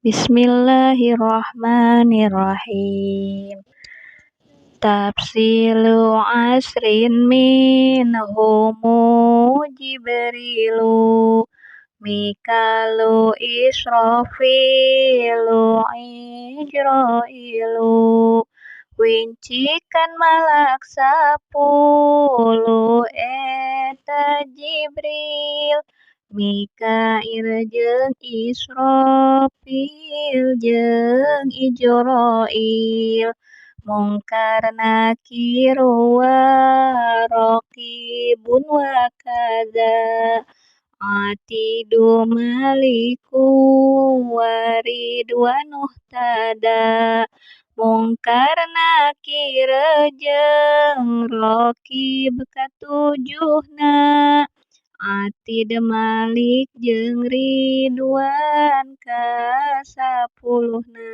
Bismillahirrahmanirrahim. Tafsilu asrin minhumu Jibrilu Mikalu Israfilu Ijrailu Wincikan malak 10 eta Jibril Mikail jeung Israfil jeung Ijrail Mungkar Nakir wa Raqibun wa kadza Atidu Maliku wa Ridwanuh tada Mungkar Nakir jeung Raqib katujuhna Atid Malik jeung Ridwan kasapuluhna